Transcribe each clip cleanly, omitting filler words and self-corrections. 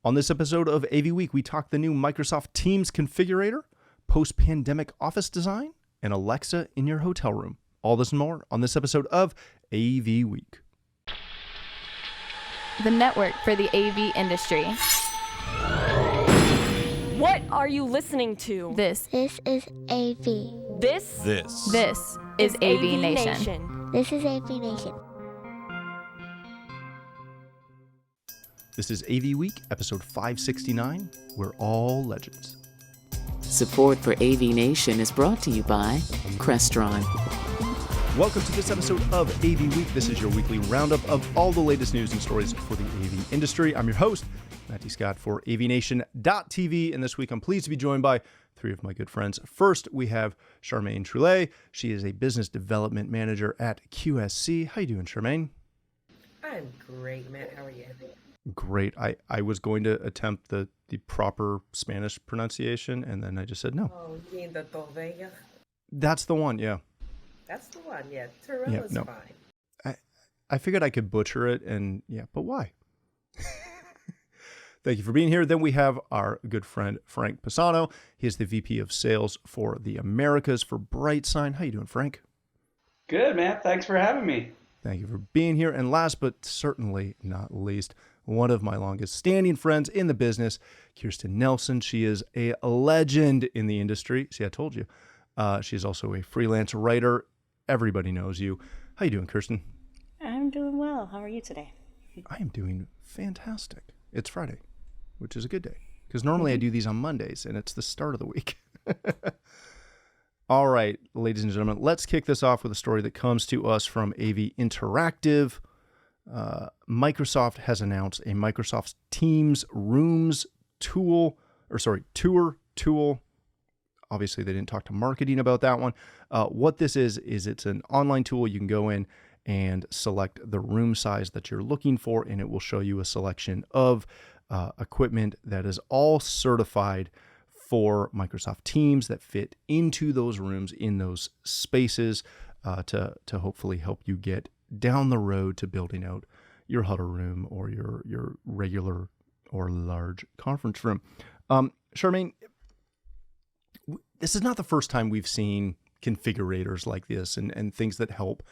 On this episode of AV Week, we talk the new Microsoft Teams configurator, post-pandemic office design, and Alexa in your hotel room. All this and more on this episode of AV Week. The network for the AV industry. What are you listening to? This is AV. This is AVNation. This is AVNation. This is AV Week, episode 569. We're all legends. Support for AVNation is brought to you by Crestron. Welcome to this episode of AV Week. This is your weekly roundup of all the latest news and stories for the AV industry. I'm your host, Matty Scott for AVNation.tv, and this week I'm pleased to be joined by three of my good friends. First, we have Charmaine Troulet. She is a business development manager at QSC. How you doing, Charmaine? I'm great, Matt. How are you? Great. I was going to attempt the proper Spanish pronunciation, and then I just said no. Oh, you mean the Torvella? That's the one, yeah. That's the one, yeah. Torella's fine. I figured I could butcher it, and yeah, but why? Thank you for being here. Then we have our good friend, Frank Pisano. He is the VP of Sales for the Americas for BrightSign. How you doing, Frank? Good, man. Thanks for having me. Thank you for being here. And last but certainly not least, one of my longest standing friends in the business, Kirsten Nelson. She is a legend in the industry. See, I told you. She is also a freelance writer. Everybody knows you. How you doing, Kirsten? I'm doing well. How are you today? I am doing fantastic. It's Friday, which is a good day, because normally I do these on Mondays, and it's the start of the week. All right, ladies and gentlemen, let's kick this off with a story that comes to us from AV Interactive. Microsoft has announced a Microsoft Teams Rooms tour tool. Obviously, they didn't talk to marketing about that one. What this is it's an online tool. You can go in and select the room size that you're looking for, and it will show you a selection of equipment that is all certified for Microsoft Teams that fit into those rooms, in those spaces, to hopefully help you get down the road to building out your huddle room or your regular or large conference room. Charmaine, this is not the first time we've seen configurators like this and things that help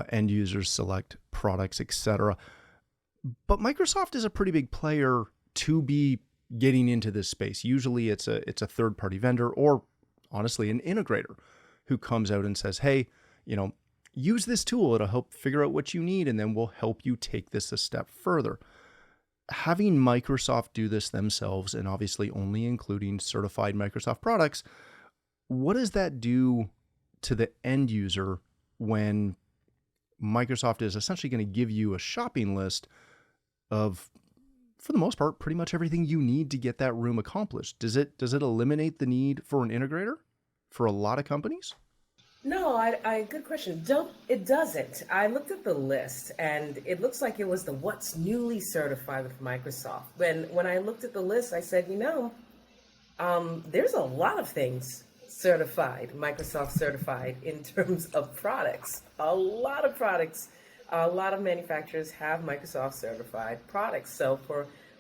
end users select products, etc. But Microsoft is a pretty big player to be getting into this space. Usually it's a third-party vendor or honestly an integrator who comes out and says, hey, use this tool. It'll help figure out what you need, and then we'll help you take this a step further. Having Microsoft do this themselves, and obviously only including certified Microsoft products, what does that do to the end user when Microsoft is essentially going to give you a shopping list of, for the most part, pretty much everything you need to get that room accomplished? Does it eliminate the need for an integrator for a lot of companies? No, good question. It doesn't. I looked at the list, and it looks like it was the what's newly certified with Microsoft. When I looked at the list, I said, there's a lot of things certified, Microsoft certified in terms of products. A lot of products, a lot of manufacturers have Microsoft certified products. So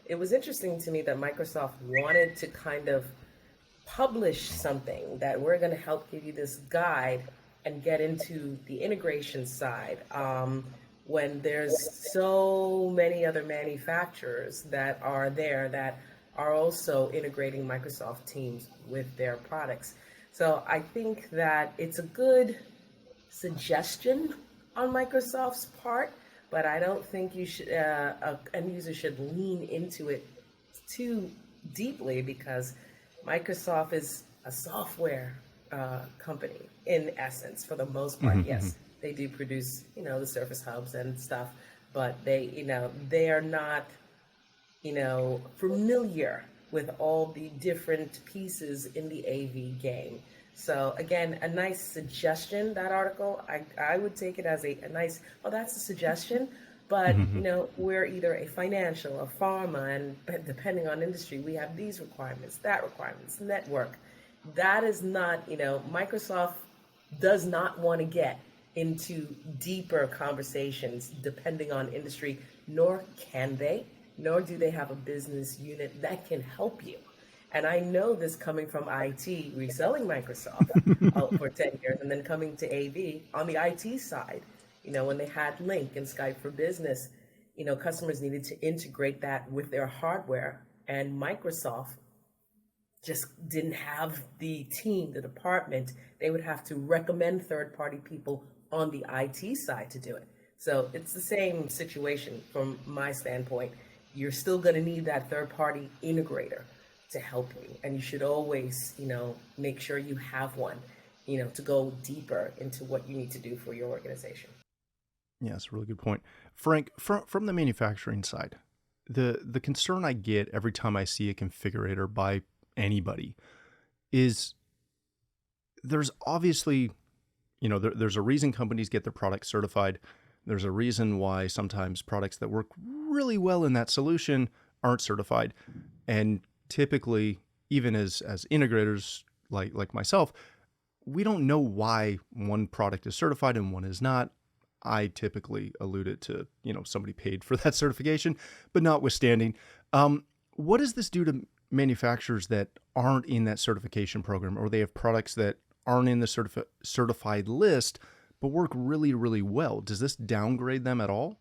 it was interesting to me that Microsoft wanted to kind of publish something that we're going to help give you this guide and get into the integration side, when there's so many other manufacturers that are there that are also integrating Microsoft Teams with their products. So I think that it's a good suggestion on Microsoft's part, but I don't think you should end user should lean into it too deeply, because Microsoft is a software company in essence, for the most part. Mm-hmm. Yes, they do produce, the Surface Hubs and stuff, but they are not, familiar with all the different pieces in the AV game. So again, a nice suggestion, that article. I would take it as a nice, that's a suggestion, but we're either a financial, a pharma, and depending on industry, we have these requirements, that requirements, network. That is not, Microsoft does not want to get into deeper conversations depending on industry, nor can they, nor do they have a business unit that can help you. And I know this coming from IT, reselling Microsoft for 10 years, and then coming to AV on the IT side. When they had Link and Skype for Business, customers needed to integrate that with their hardware, and Microsoft just didn't have the team, the department. They would have to recommend third-party people on the IT side to do it. So it's the same situation from my standpoint. You're still going to need that third-party integrator to help you. And you should always, make sure you have one, to go deeper into what you need to do for your organization. Yeah, that's a really good point. Frank, from the manufacturing side, the concern I get every time I see a configurator by anybody is there's obviously, there's a reason companies get their products certified. There's a reason why sometimes products that work really well in that solution aren't certified. And typically, even as integrators like myself, we don't know why one product is certified and one is not. I typically allude it to, somebody paid for that certification, but notwithstanding, what does this do to manufacturers that aren't in that certification program, or they have products that aren't in the certified list, but work really, really well? Does this downgrade them at all?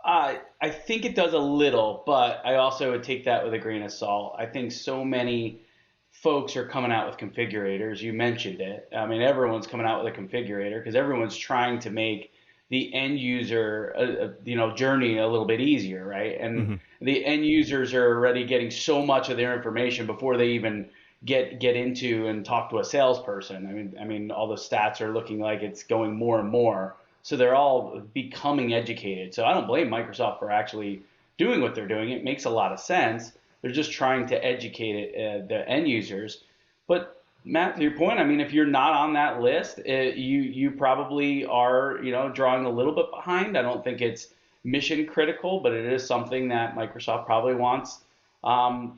I think it does a little, but I also would take that with a grain of salt. I think so many folks are coming out with configurators. You mentioned it. I mean, everyone's coming out with a configurator because everyone's trying to make the end user, journey a little bit easier, right? And the end users are already getting so much of their information before they even get into and talk to a salesperson. I mean, all the stats are looking like it's going more and more. So they're all becoming educated. So I don't blame Microsoft for actually doing what they're doing. It makes a lot of sense. They're just trying to educate the end users. But Matt, to your point, I mean, if you're not on that list, you probably are, drawing a little bit behind. I don't think it's mission critical, but it is something that Microsoft probably wants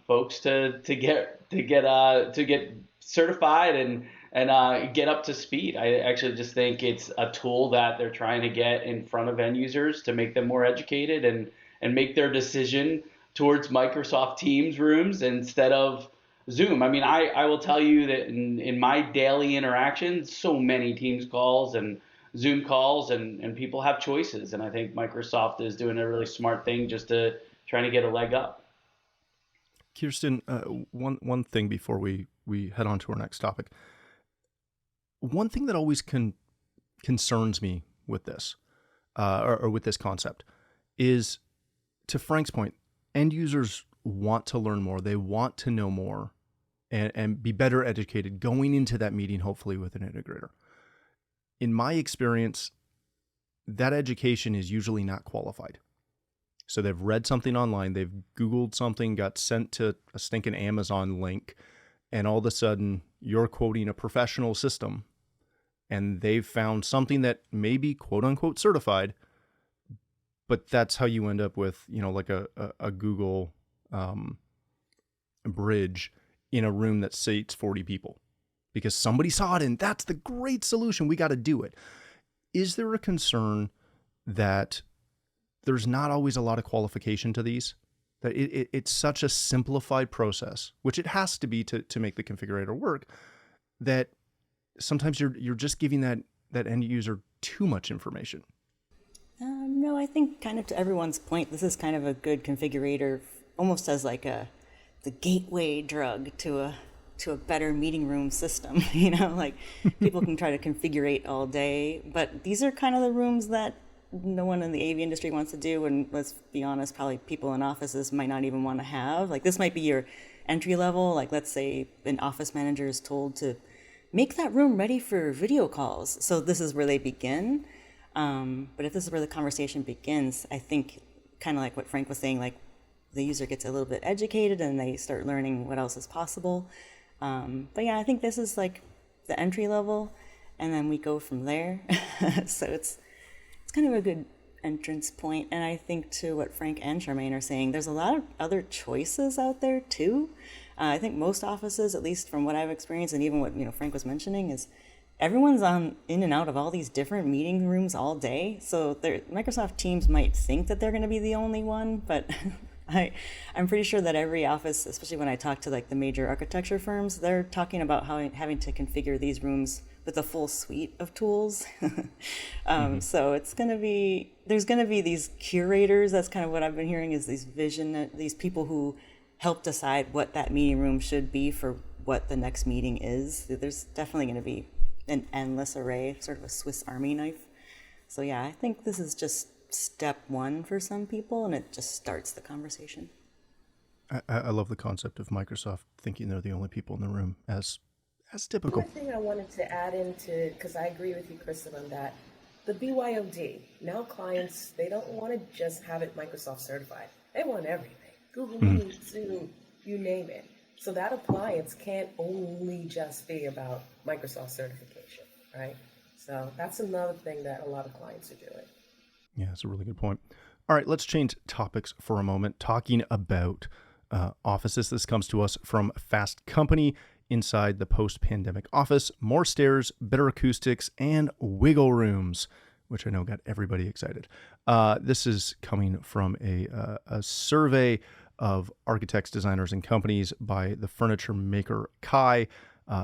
folks to get certified and get up to speed. I actually just think it's a tool that they're trying to get in front of end users to make them more educated and make their decision towards Microsoft Teams rooms instead of Zoom. I mean, I will tell you that in my daily interactions, so many Teams calls and Zoom calls, and people have choices. And I think Microsoft is doing a really smart thing just to trying to get a leg up. Kirsten, one thing before we head on to our next topic. One thing that always concerns me with this, or with this concept, is, to Frank's point, end users want to learn more. They want to know more and be better educated going into that meeting, hopefully with an integrator. In my experience, that education is usually not qualified. So they've read something online, they've Googled something, got sent to a stinking Amazon link, and all of a sudden you're quoting a professional system and they've found something that may be quote unquote certified, but that's how you end up with, like a Google bridge in a room that seats 40 people because somebody saw it and that's the great solution. We got to do it. Is there a concern that there's not always a lot of qualification to these? That it's such a simplified process, which it has to be to make the configurator work, that sometimes you're just giving that end user too much information? No, I think kind of to everyone's point, this is kind of a good configurator, almost as like the gateway drug to a better meeting room system. Like people can try to configurate all day, but these are kind of the rooms that no one in the AV industry wants to do, and let's be honest, probably people in offices might not even want to have. Like this might be your entry level. Like let's say an office manager is told to make that room ready for video calls. So this is where they begin. But if this is where the conversation begins, I think kind of like what Frank was saying, like the user gets a little bit educated and they start learning what else is possible. But yeah, I think this is like the entry level, and then we go from there. So it's kind of a good entrance point. And I think to what Frank and Charmaine are saying, there's a lot of other choices out there too. I think most offices, at least from what I've experienced, and even what Frank was mentioning, is everyone's in and out of all these different meeting rooms all day. So Microsoft Teams might think that they're going to be the only one, but I'm pretty sure that every office, especially when I talk to like the major architecture firms, they're talking about how having to configure these rooms with a full suite of tools. So it's going to be, there's going to be these curators. That's kind of what I've been hearing, is these people who help decide what that meeting room should be for what the next meeting is. There's definitely going to be an endless array, sort of a Swiss Army knife. So yeah, I think this is just step one for some people, and it just starts the conversation. I love the concept of Microsoft thinking they're the only people in the room, as typical. One thing I wanted to add into, because I agree with you, Kristen, on that, the BYOD. Now clients, they don't want to just have it Microsoft certified. They want everything. Google Meet, Zoom, you name it. So that appliance can't only just be about Microsoft certification, right? So that's another thing that a lot of clients are doing. Yeah, that's a really good point. All right, let's change topics for a moment, talking about offices. This comes to us from Fast Company. Inside the post-pandemic office, more stairs, better acoustics, and wiggle rooms, which I know got everybody excited. This is coming from a survey of architects, designers, and companies by the furniture maker Kai.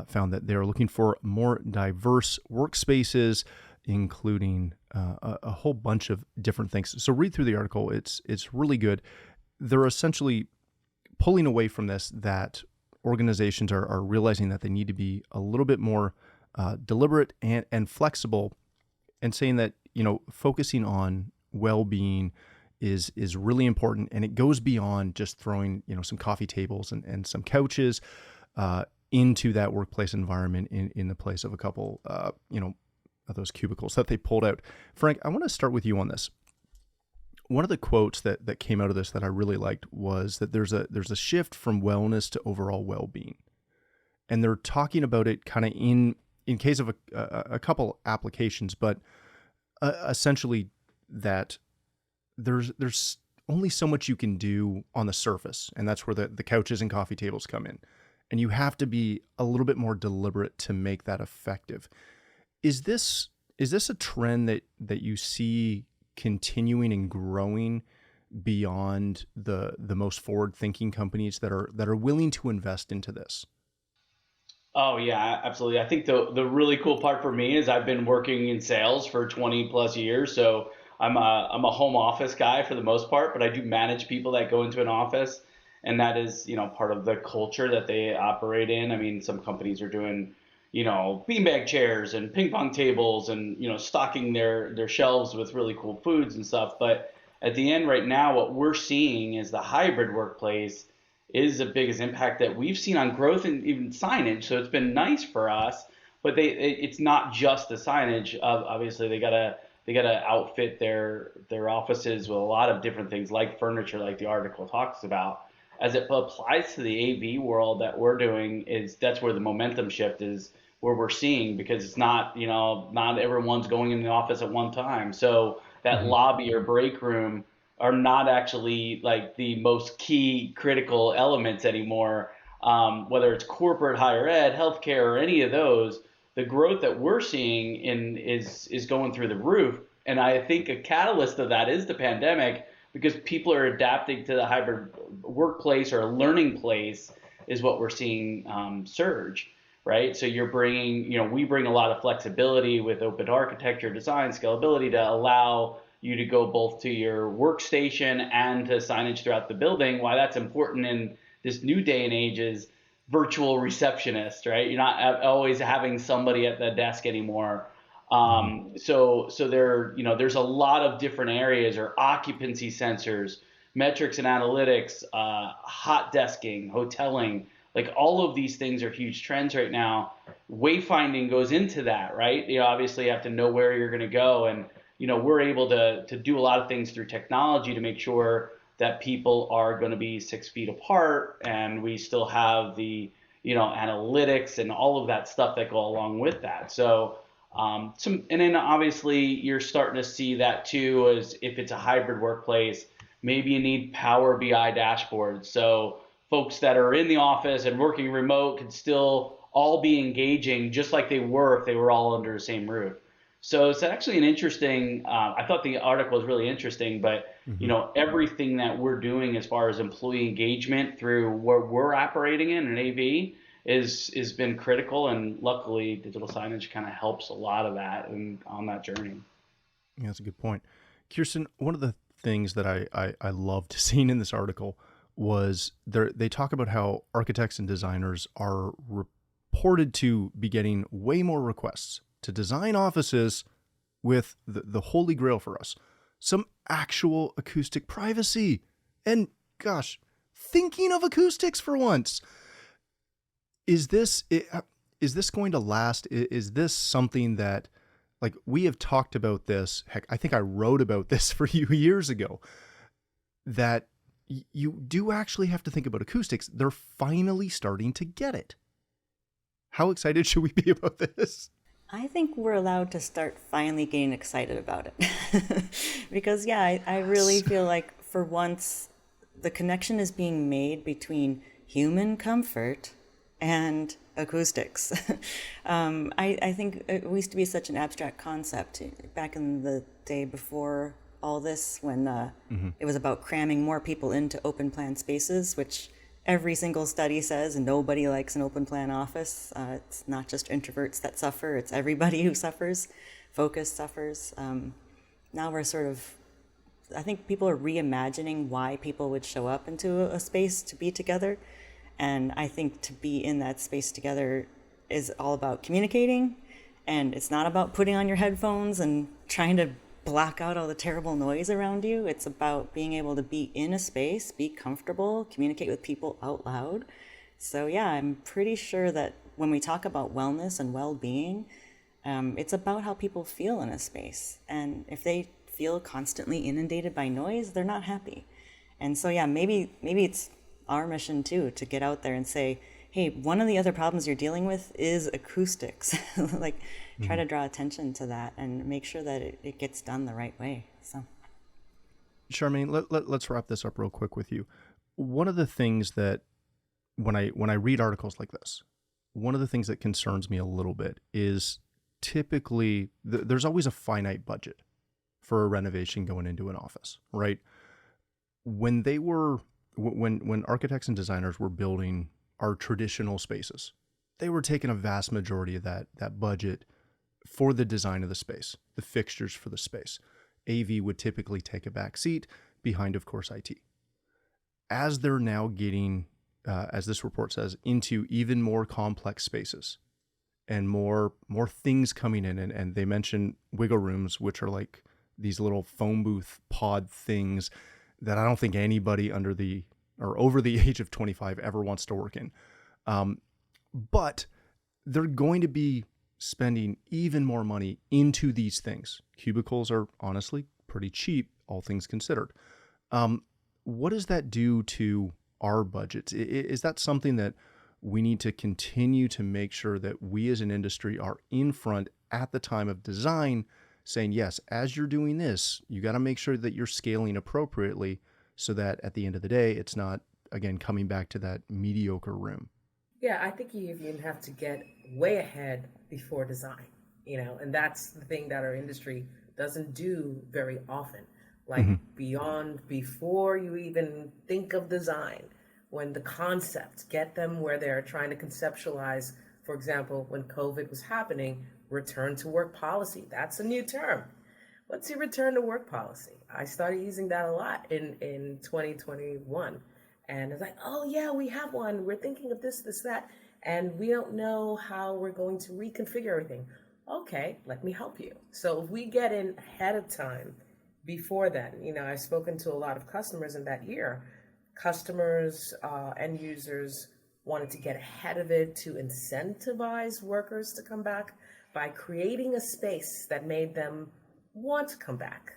Found that they're looking for more diverse workspaces, including a whole bunch of different things. So read through the article. It's really good. They're essentially pulling away from this, that organizations are realizing that they need to be a little bit more deliberate and flexible, and saying that, focusing on well-being is really important, and it goes beyond just throwing, some coffee tables and some couches into that workplace environment in the place of a couple, of those cubicles that they pulled out. Frank, I want to start with you on this. One of the quotes that came out of this that I really liked was that there's a shift from wellness to overall well-being, and they're talking about it kind of in case of a couple applications, but essentially that there's only so much you can do on the surface, and that's where the couches and coffee tables come in, and you have to be a little bit more deliberate to make that effective. Is this a trend that you see continuing and growing beyond the most forward-thinking companies that are willing to invest into this? Oh yeah, absolutely. I think the really cool part for me is I've been working in sales for 20 plus years, so I'm a home office guy for the most part, but I do manage people that go into an office, and that is part of the culture that they operate in. I mean, some companies are doing beanbag chairs and ping pong tables and, stocking their shelves with really cool foods and stuff. But at the end right now, what we're seeing is the hybrid workplace is the biggest impact that we've seen on growth and even signage. So it's been nice for us, but it's not just the signage. Obviously they gotta outfit their offices with a lot of different things like furniture, like the article talks about. As it applies to the AV world that we're doing, that's where the momentum shift is, where we're seeing, because it's not everyone's going in the office at one time. So that lobby or break room are not actually like the most key critical elements anymore. Whether it's corporate, higher ed, healthcare, or any of those, the growth that we're seeing is going through the roof. And I think a catalyst of that is the pandemic, because people are adapting to the hybrid workplace or a learning place is what we're seeing surge, right? So you're bringing, we bring a lot of flexibility with open architecture, design, scalability to allow you to go both to your workstation and to signage throughout the building. Why that's important in this new day and age is virtual receptionist, right? You're not always having somebody at the desk anymore. So there, there's a lot of different areas, or occupancy sensors, metrics and analytics, hot desking, hoteling, like all of these things are huge trends right now. Wayfinding goes into that, right? Obviously you have to know where you're going to go, and we're able to do a lot of things through technology to make sure that people are going to be 6 feet apart, and we still have the analytics and all of that stuff that go along with that. So and then obviously you're starting to see that too, as if it's a hybrid workplace, maybe you need Power BI dashboards. So folks that are in the office and working remote can still all be engaging just like they were if they were all under the same roof. So it's actually an interesting, I thought the article was really interesting, but everything that we're doing as far as employee engagement through where we're operating in AV is been critical, and luckily digital signage kind of helps a lot of that and on that journey. Yeah, that's a good point. Kirsten, one of the things that I loved seeing in this article was they talk about how architects and designers are reported to be getting way more requests to design offices with the holy grail for us, some actual acoustic privacy. And gosh, thinking of acoustics for once. Is this going to last? Is this something that, like, we have talked about this? Heck, I think I wrote about this for you years ago, that you do actually have to think about acoustics. They're finally starting to get it. How excited should we be about this? I think we're allowed to start finally getting excited about it. Because, yeah, I really feel like for once the connection is being made between human comfort and acoustics. I think it used to be such an abstract concept back in the day before all this, when it was about cramming more people into open plan spaces, which every single study says nobody likes an open plan office. It's not just introverts that suffer, it's everybody who suffers. Focus suffers. Now we're sort of, I think people are reimagining why people would show up into a space to be together. And I think to be in that space together is all about communicating, and it's not about putting on your headphones and trying to block out all the terrible noise around you. It's about being able to be in a space, be comfortable, communicate with people out loud. So yeah, I'm pretty sure that when we talk about wellness and well-being, it's about how people feel in a space. And if they feel constantly inundated by noise, they're not happy. And so yeah, maybe it's our mission too, to get out there and say, hey, one of the other problems you're dealing with is acoustics. Like, try to draw attention to that and make sure that it gets done the right way. So, Charmaine, let's wrap this up real quick with you. One of the things that when I read articles like this, one of the things that concerns me a little bit is typically there's always a finite budget for a renovation going into an office, right? When architects and designers were building our traditional spaces, they were taking a vast majority of that budget for the design of the space, the fixtures for the space. AV would typically take a back seat behind, of course, IT. As they're now getting, as this report says, into even more complex spaces and more things coming in, and they mention wiggle rooms, which are like these little phone booth pod things that I don't think anybody over the age of 25 ever wants to work in. But they're going to be spending even more money into these things. Cubicles are honestly pretty cheap, all things considered. What does that do to our budgets? Is that something that we need to continue to make sure that we as an industry are in front at the time of design, saying, yes, as you're doing this, you got to make sure that you're scaling appropriately so that at the end of the day, it's not, again, coming back to that mediocre room? Yeah, I think you even have to get way ahead before design, and that's the thing that our industry doesn't do very often. Like before you even think of design, when the concepts get them where they're trying to conceptualize, for example, when COVID was happening, return to work policy. That's a new term. What's your return to work policy? I started using that a lot in 2021. And it's like, oh yeah, we have one. We're thinking of this, that, and we don't know how we're going to reconfigure everything. Okay, let me help you. So if we get in ahead of time before then, I've spoken to a lot of customers in that year. Customers, end users wanted to get ahead of it to incentivize workers to come back by creating a space that made them want to come back.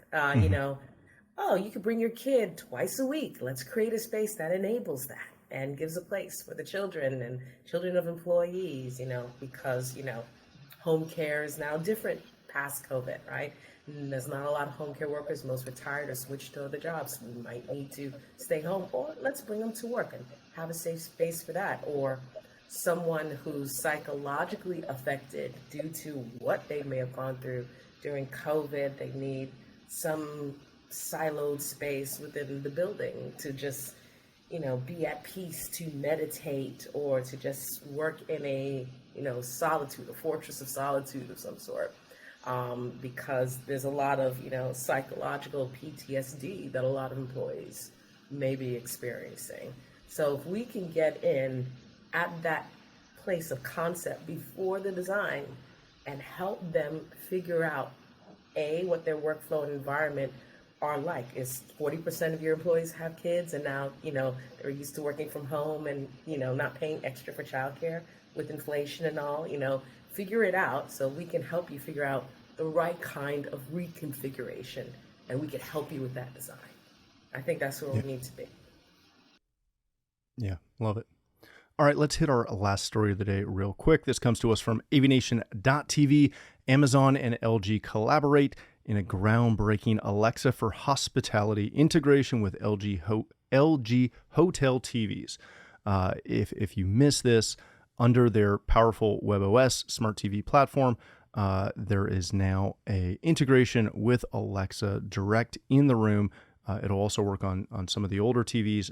Oh, you could bring your kid twice a week. Let's create a space that enables that and gives a place for the children and children of employees, because, home care is now different past COVID, right? And there's not a lot of home care workers. Most retired or switched to other jobs. We might need to stay home, or let's bring them to work and have a safe space for that. Or someone who's psychologically affected due to what they may have gone through during COVID, they need some siloed space within the building to just, be at peace, to meditate, or to just work in a, solitude, a fortress of solitude of some sort. Because there's a lot of, psychological PTSD that a lot of employees may be experiencing. So if we can get in at that place of concept before the design and help them figure out, what their workflow and environment are like. Is 40% of your employees have kids, and now, they're used to working from home and, not paying extra for childcare with inflation and all, figure it out so we can help you figure out the right kind of reconfiguration, and we can help you with that design. I think that's where we need to be. Yeah, love it. All right, let's hit our last story of the day real quick. This comes to us from AVNation.tv. Amazon and LG collaborate in a groundbreaking Alexa for hospitality integration with LG hotel TVs. If you miss this, under their powerful WebOS smart TV platform, there is now a integration with Alexa direct in the room. It'll also work on some of the older TVs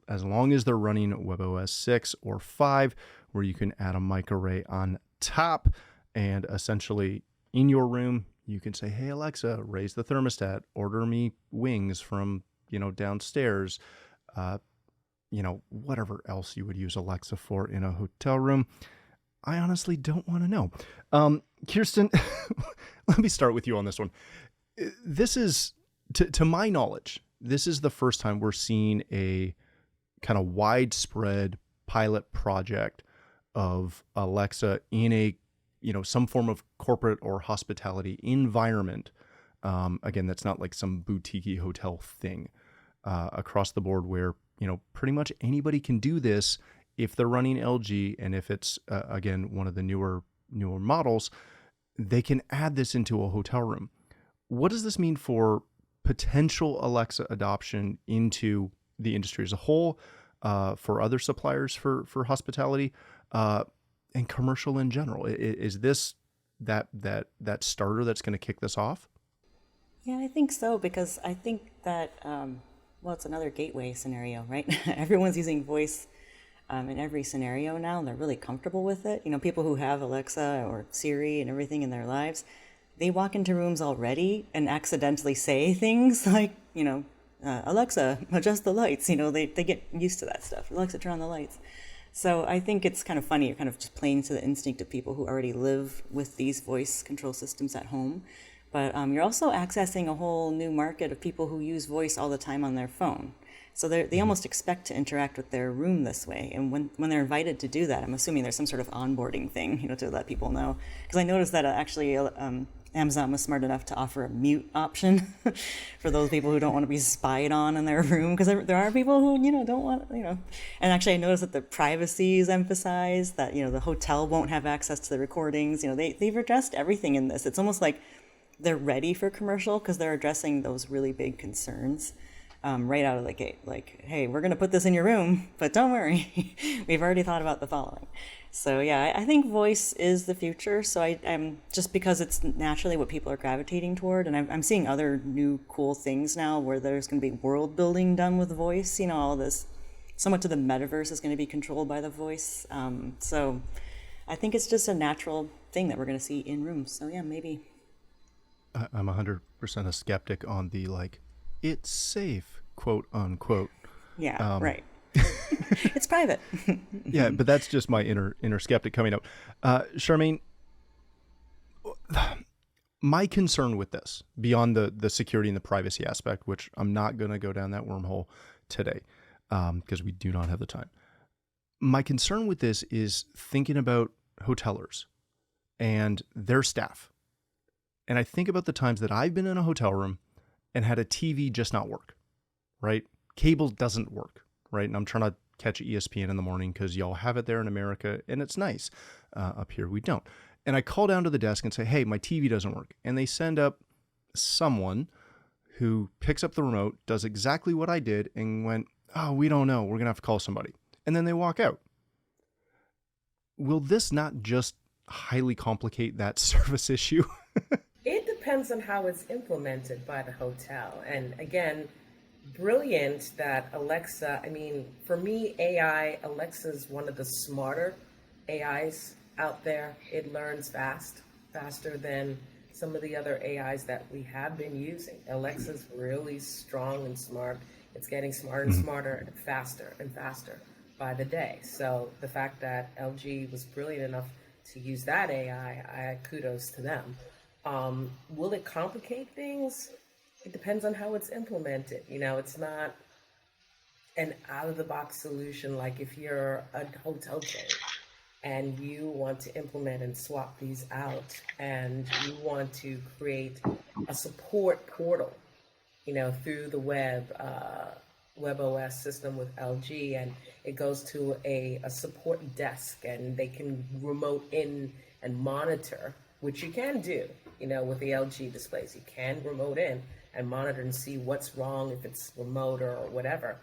as long as they're running WebOS 6 or 5, where you can add a mic array on top. And essentially in your room, you can say, hey, Alexa, raise the thermostat, order me wings from, downstairs, whatever else you would use Alexa for in a hotel room. I honestly don't want to know. Kirsten, let me start with you on this one. This is, to my knowledge, this is the first time we're seeing a kind of widespread pilot project of Alexa in a, some form of corporate or hospitality environment. Again, that's not like some boutique hotel thing across the board where, pretty much anybody can do this if they're running LG, and if it's, again, one of the newer models, they can add this into a hotel room. What does this mean for potential Alexa adoption into the industry as a whole, for other suppliers for hospitality, and commercial in general? Is this that starter that's going to kick this off? Yeah, I think so, because I think that, it's another gateway scenario, right? Everyone's using voice in every scenario now, and they're really comfortable with it. People who have Alexa or Siri and everything in their lives, they walk into rooms already and accidentally say things like, Alexa, adjust the lights. They get used to that stuff. Alexa, turn on the lights. So I think it's kind of funny. You're kind of just playing to the instinct of people who already live with these voice control systems at home. But you're also accessing a whole new market of people who use voice all the time on their phone. So they almost expect to interact with their room this way. And when they're invited to do that, I'm assuming there's some sort of onboarding thing, to let people know. Because I noticed that actually Amazon was smart enough to offer a mute option for those people who don't want to be spied on in their room. Because there are people who, don't want, And actually I noticed that the privacy is emphasized, that, the hotel won't have access to the recordings. They've addressed everything in this. It's almost like they're ready for commercial because they're addressing those really big concerns. Right out of the gate, like, hey, we're going to put this in your room, but don't worry, we've already thought about the following. So yeah, I think voice is the future. So I'm just because it's naturally what people are gravitating toward, and I'm seeing other new cool things now where there's going to be world building done with voice. All this, so much of the metaverse is going to be controlled by the voice. So I think it's just a natural thing that we're going to see in rooms. So yeah, maybe. I'm 100% a skeptic on the it's safe, quote unquote. Yeah, right. It's private. Yeah, but that's just my inner skeptic coming out. Charmaine, my concern with this, beyond the security and the privacy aspect, which I'm not going to go down that wormhole today, because we do not have the time. My concern with this is thinking about hotelers and their staff. And I think about the times that I've been in a hotel room and had a TV just not work, right? Cable doesn't work, right? And I'm trying to catch ESPN in the morning because y'all have it there in America and it's nice. Up here, we don't. And I call down to the desk and say, hey, my TV doesn't work. And they send up someone who picks up the remote, does exactly what I did, and went, oh, we don't know. We're going to have to call somebody. And then they walk out. Will this not just highly complicate that service issue? It depends on how it's implemented by the hotel. And again, brilliant that Alexa, I mean, for me, Alexa's one of the smarter AIs out there. It learns faster than some of the other AIs that we have been using. Alexa's really strong and smart. It's getting smarter and smarter and faster by the day. So the fact that LG was brilliant enough to use that AI, I kudos to them. Will it complicate things? It depends on how it's implemented. You know, it's not an out-of-the-box solution like if you're a hotel chain and you want to implement and swap these out and you want to create a support portal, you know, through the WebOS system with LG, and it goes to a support desk and they can remote in and monitor, which you can do, you know, with the LG displays. You can remote in and monitor and see what's wrong if it's remote or whatever.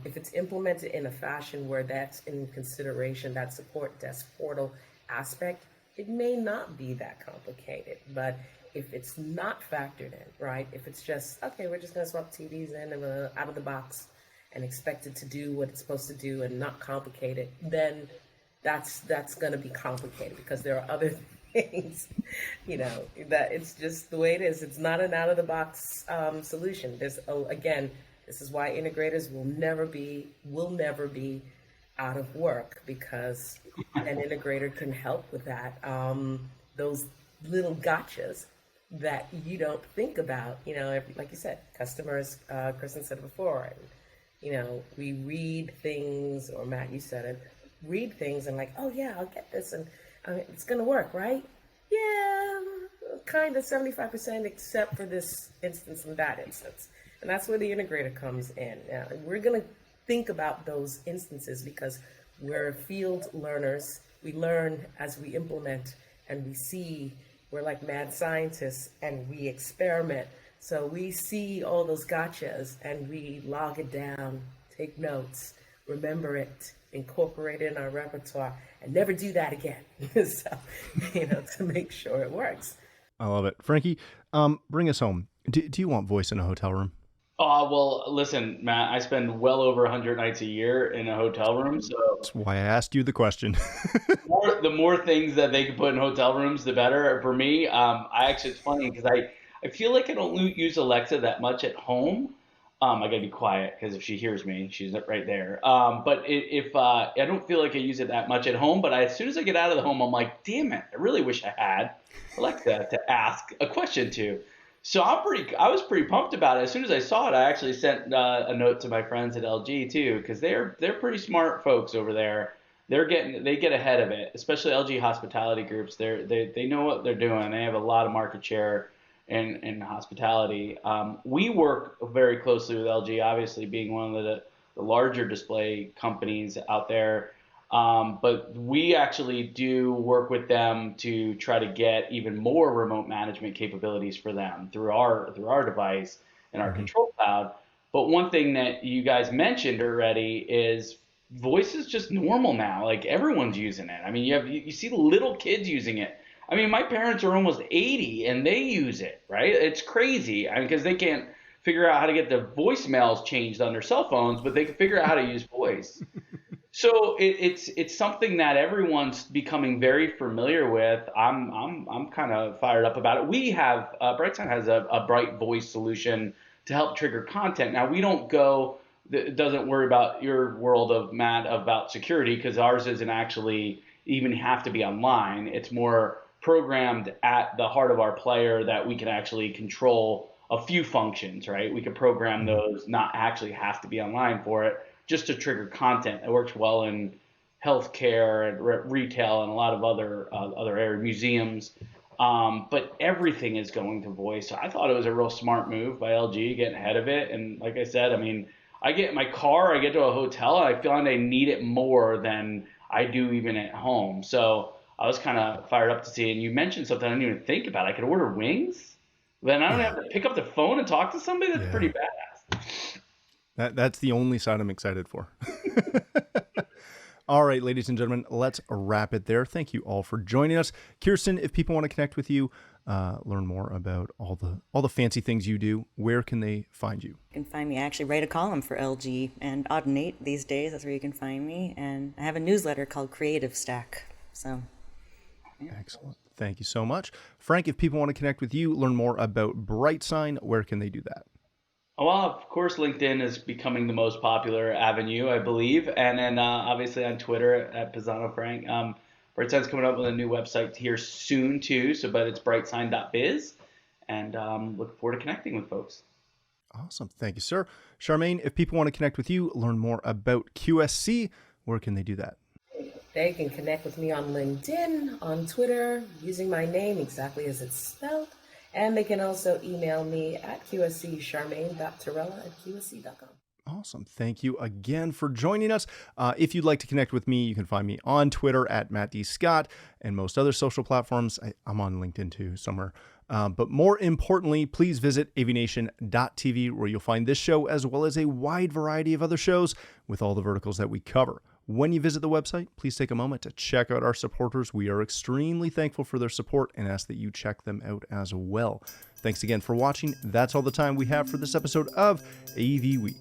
If it's implemented in a fashion where that's in consideration, that support desk portal aspect, it may not be that complicated. But if it's not factored in, right? If it's just, okay, we're just going to swap TVs in and out of the box and expect it to do what it's supposed to do and not complicate it, then that's going to be complicated because there are other things, you know, that it's just the way it is. It's not an out-of-the-box solution. Again, this is why integrators will never be out of work, because an integrator can help with that. Those little gotchas that you don't think about, you know, like you said, customers, Kristen said before, and, you know, we read things, or Matt, you said it, read things and like, oh yeah, I'll get this and it's going to work, right? Yeah, kind of 75%, except for this instance and that instance. And that's where the integrator comes in. We're going to think about those instances because we're field learners. We learn as we implement and we see. We're like mad scientists and we experiment. So we see all those gotchas and we log it down, take notes, remember it, incorporate it in our repertoire, and never do that again. So, you know, to make sure it works. I love it. Frankie, bring us home. Do you want voice in a hotel room? Oh, well, listen, Matt, I spend well over 100 nights a year in a hotel room. So That's why I asked you the question. the more things that they can put in hotel rooms, the better for me. It's funny because I feel like I don't use Alexa that much at home. I gotta be quiet because if she hears me, she's right there. But if I don't feel like I use it that much at home, but as soon as I get out of the home, I'm like, damn it, I really wish I had Alexa to ask a question to. So I was pretty pumped about it. As soon as I saw it, I actually sent a note to my friends at LG too, because they're pretty smart folks over there. They get ahead of it, especially LG hospitality groups. They know what they're doing. They have a lot of market share in hospitality. We work very closely with LG, obviously being one of the larger display companies out there. But we actually do work with them to try to get even more remote management capabilities for them through our device and our control cloud. But one thing that you guys mentioned already is voice is just normal now. Like everyone's using it. I mean, you see little kids using it. I mean, my parents are almost 80 and they use it, right? It's crazy. I mean, because they can't figure out how to get the voicemails changed on their cell phones, but they can figure out how to use voice. So it's something that everyone's becoming very familiar with. I'm kind of fired up about it. We have Brightsign has a bright voice solution to help trigger content. Now we don't go. It doesn't worry about your world of Matt about security because ours isn't actually even have to be online. It's more programmed at the heart of our player that we can actually control a few functions. Right? We can program those, not actually have to be online for it, just to trigger content. It works well in healthcare and retail and a lot of other areas, museums. But everything is going to voice. So I thought it was a real smart move by LG getting ahead of it. And like I said, I mean, I get in my car, I get to a hotel, and I feel like I need it more than I do even at home. So I was kind of fired up to see it. And you mentioned something I didn't even think about. I could order wings. Then I don't have to pick up the phone and talk to somebody. That's pretty badass. That's the only side I'm excited for. All right, ladies and gentlemen, let's wrap it there. Thank you all for joining us. Kirsten, if people want to connect with you, learn more about all the fancy things you do, where can they find you? You can find me. I actually write a column for LG and Audinate these days. That's where you can find me. And I have a newsletter called Creative Stack. So, yeah. Excellent. Thank you so much. Frank, if people want to connect with you, learn more about BrightSign, where can they do that? Well, of course, LinkedIn is becoming the most popular avenue, I believe. And then obviously on Twitter at Pisano Frank. BrightSign's coming up with a new website here soon, too. But it's brightsign.biz. And looking forward to connecting with folks. Awesome. Thank you, sir. Charmaine, if people want to connect with you, learn more about QSC, where can they do that? They can connect with me on LinkedIn, on Twitter, using my name exactly as it's spelled. And they can also email me at qsccharmaine.torella@qsc.com. Awesome. Thank you again for joining us. If you'd like to connect with me, you can find me on Twitter at Matt D. Scott and most other social platforms. I'm on LinkedIn too, somewhere. But more importantly, please visit avnation.tv, where you'll find this show as well as a wide variety of other shows with all the verticals that we cover. When you visit the website, please take a moment to check out our supporters. We are extremely thankful for their support and ask that you check them out as well. Thanks again for watching. That's all the time we have for this episode of AV Week.